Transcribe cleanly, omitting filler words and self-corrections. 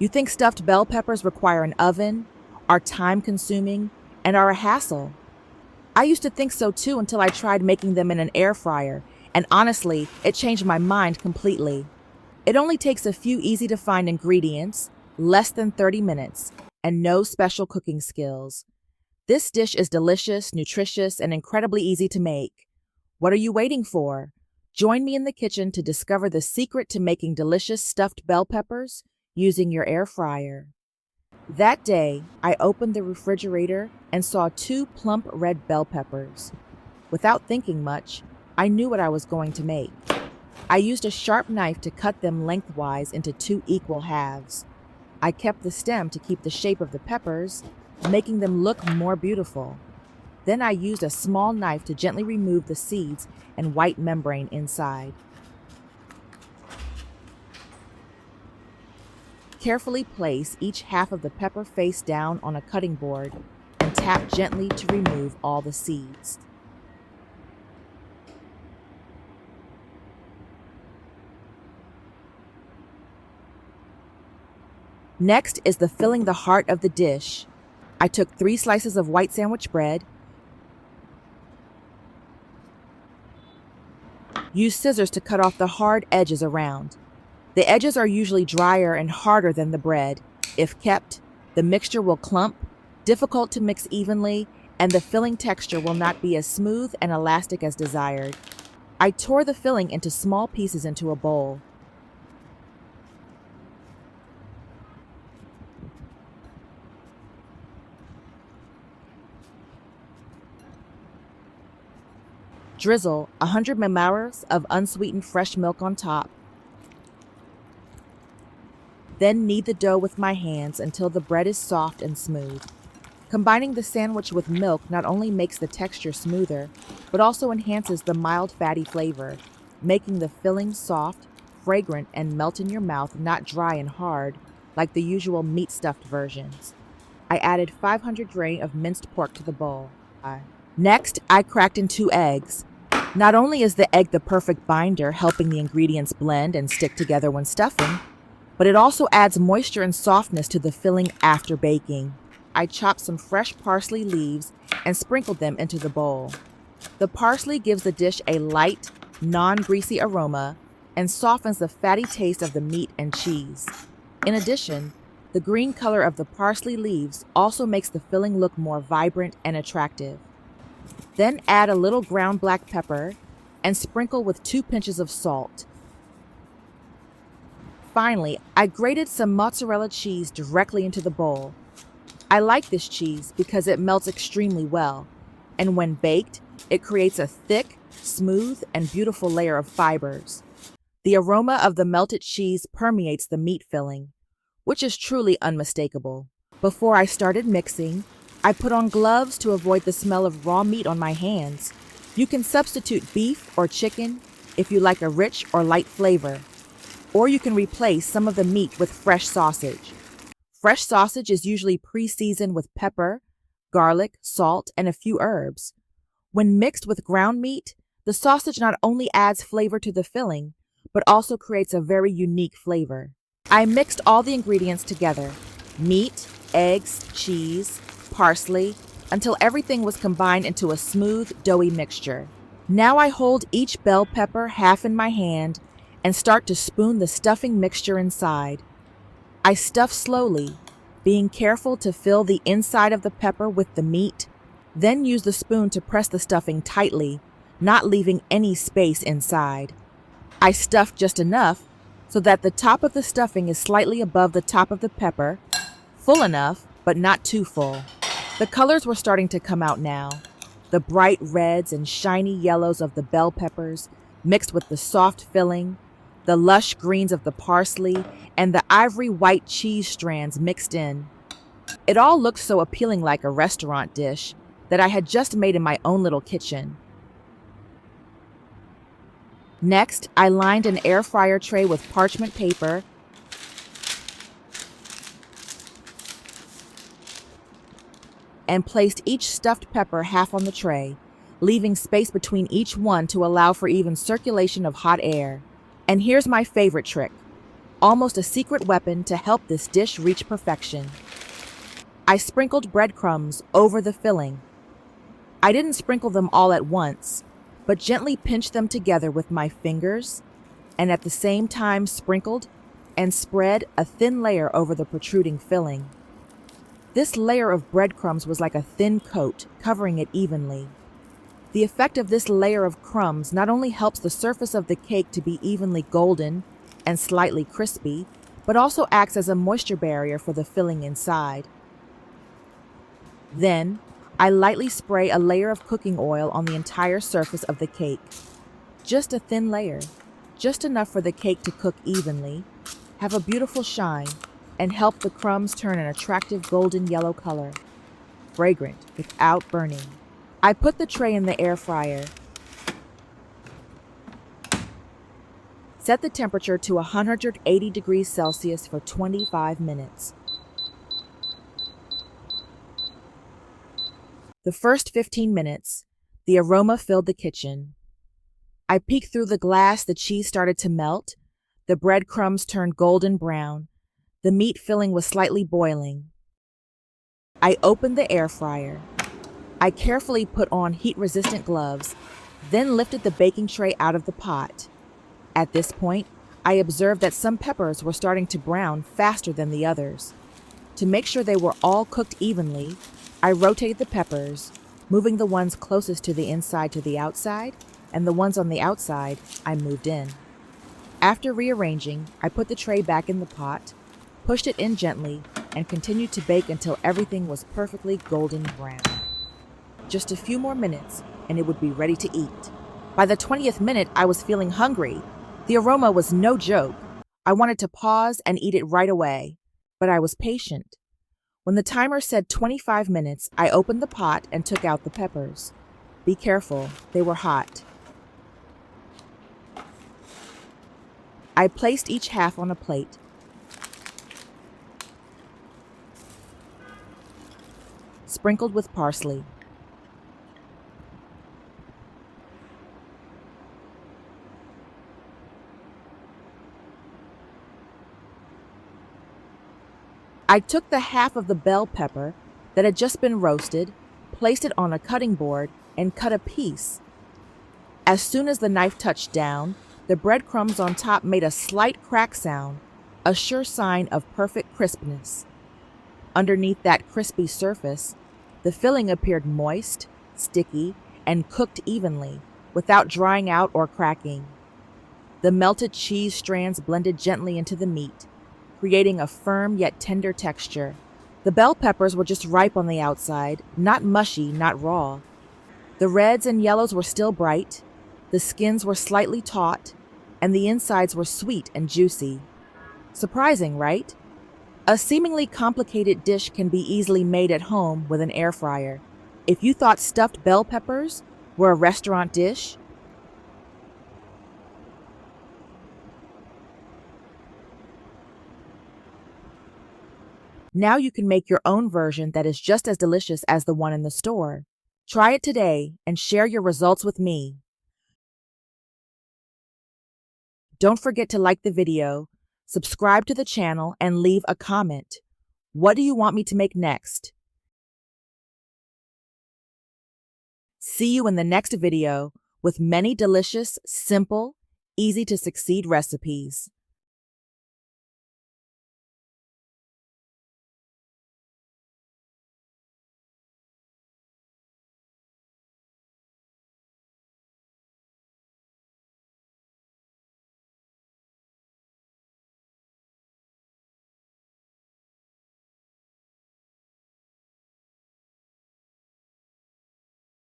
You think stuffed bell peppers require an oven, are time-consuming, and are a hassle. I used to think so too until I tried making them in an air fryer, and honestly, it changed my mind completely. It only takes a few easy-to-find ingredients, less than 30 minutes, and no special cooking skills. This dish is delicious, nutritious, and incredibly easy to make. What are you waiting for? Join me in the kitchen to discover the secret to making delicious stuffed bell peppers using your air fryer. That day, I opened the refrigerator and saw 2 plump red bell peppers. Without thinking much, I knew what I was going to make. I used a sharp knife to cut them lengthwise into 2 equal halves. I kept the stem to keep the shape of the peppers, making them look more beautiful. Then I used a small knife to gently remove the seeds and white membrane inside. Carefully place each half of the pepper face down on a cutting board and tap gently to remove all the seeds. Next is the filling the heart of the dish. I took 3 slices of white sandwich bread, used scissors to cut off the hard edges around. The edges are usually drier and harder than the bread. If kept, the mixture will clump, difficult to mix evenly, and the filling texture will not be as smooth and elastic as desired. I tore the filling into small pieces into a bowl. Drizzle 100 milliliters of unsweetened fresh milk on top. Then knead the dough with my hands until the bread is soft and smooth. Combining the sandwich with milk not only makes the texture smoother, but also enhances the mild fatty flavor, making the filling soft, fragrant, and melt in your mouth, not dry and hard like the usual meat-stuffed versions. I added 500 grams of minced pork to the bowl. Next, I cracked in 2 eggs. Not only is the egg the perfect binder, helping the ingredients blend and stick together when stuffing, but it also adds moisture and softness to the filling after baking. I chopped some fresh parsley leaves and sprinkled them into the bowl. The parsley gives the dish a light, non-greasy aroma and softens the fatty taste of the meat and cheese. In addition, the green color of the parsley leaves also makes the filling look more vibrant and attractive. Then add a little ground black pepper and sprinkle with 2 pinches of salt. Finally, I grated some mozzarella cheese directly into the bowl. I like this cheese because it melts extremely well, and when baked, it creates a thick, smooth, and beautiful layer of fibers. The aroma of the melted cheese permeates the meat filling, which is truly unmistakable. Before I started mixing, I put on gloves to avoid the smell of raw meat on my hands. You can substitute beef or chicken if you like a rich or light flavor, or you can replace some of the meat with fresh sausage. Fresh sausage is usually pre-seasoned with pepper, garlic, salt, and a few herbs. When mixed with ground meat, the sausage not only adds flavor to the filling, but also creates a very unique flavor. I mixed all the ingredients together: meat, eggs, cheese, parsley, until everything was combined into a smooth, doughy mixture. Now I hold each bell pepper half in my hand and start to spoon the stuffing mixture inside. I stuff slowly, being careful to fill the inside of the pepper with the meat, then use the spoon to press the stuffing tightly, not leaving any space inside. I stuff just enough so that the top of the stuffing is slightly above the top of the pepper, full enough, but not too full. The colors were starting to come out now. The bright reds and shiny yellows of the bell peppers mixed with the soft filling, the lush greens of the parsley, and the ivory white cheese strands mixed in. It all looked so appealing, like a restaurant dish that I had just made in my own little kitchen. Next, I lined an air fryer tray with parchment paper and placed each stuffed pepper half on the tray, leaving space between each one to allow for even circulation of hot air. And here's my favorite trick. almost a secret weapon to help this dish reach perfection. I sprinkled breadcrumbs over the filling. I didn't sprinkle them all at once, but gently pinched them together with my fingers, and at the same time sprinkled and spread a thin layer over the protruding filling. This layer of breadcrumbs was like a thin coat, covering it evenly. The effect of this layer of crumbs not only helps the surface of the cake to be evenly golden and slightly crispy, but also acts as a moisture barrier for the filling inside. Then, I lightly spray a layer of cooking oil on the entire surface of the cake. Just a thin layer, just enough for the cake to cook evenly, have a beautiful shine, and help the crumbs turn an attractive golden yellow color, fragrant without burning. I put the tray in the air fryer. Set the temperature to 180 degrees Celsius for 25 minutes. The first 15 minutes, the aroma filled the kitchen. I peeked through the glass, the cheese started to melt, the breadcrumbs turned golden brown, the meat filling was slightly boiling. I opened the air fryer. I carefully put on heat-resistant gloves, then lifted the baking tray out of the pot. At this point, I observed that some peppers were starting to brown faster than the others. To make sure they were all cooked evenly, I rotated the peppers, moving the ones closest to the inside to the outside, and the ones on the outside I moved in. After rearranging, I put the tray back in the pot, pushed it in gently, and continued to bake until everything was perfectly golden brown. Just a few more minutes, and it would be ready to eat. By the 20th minute, I was feeling hungry. The aroma was no joke. I wanted to pause and eat it right away, but I was patient. When the timer said 25 minutes, I opened the pot and took out the peppers. Be careful, they were hot. I placed each half on a plate. Sprinkled with parsley. I took the half of the bell pepper that had just been roasted, placed it on a cutting board, and cut a piece. As soon as the knife touched down, the breadcrumbs on top made a slight crack sound, a sure sign of perfect crispness. Underneath that crispy surface, the filling appeared moist, sticky, and cooked evenly, without drying out or cracking. The melted cheese strands blended gently into the meat, creating a firm yet tender texture. The bell peppers were just ripe on the outside, not mushy, not raw. The reds and yellows were still bright, the skins were slightly taut, and the insides were sweet and juicy. Surprising, right? A seemingly complicated dish can be easily made at home with an air fryer. If you thought stuffed bell peppers were a restaurant dish, now you can make your own version that is just as delicious as the one in the store. Try it today and share your results with me. Don't forget to like the video, subscribe to the channel, and leave a comment. What do you want me to make next? See you in the next video with many delicious, simple, easy to succeed recipes.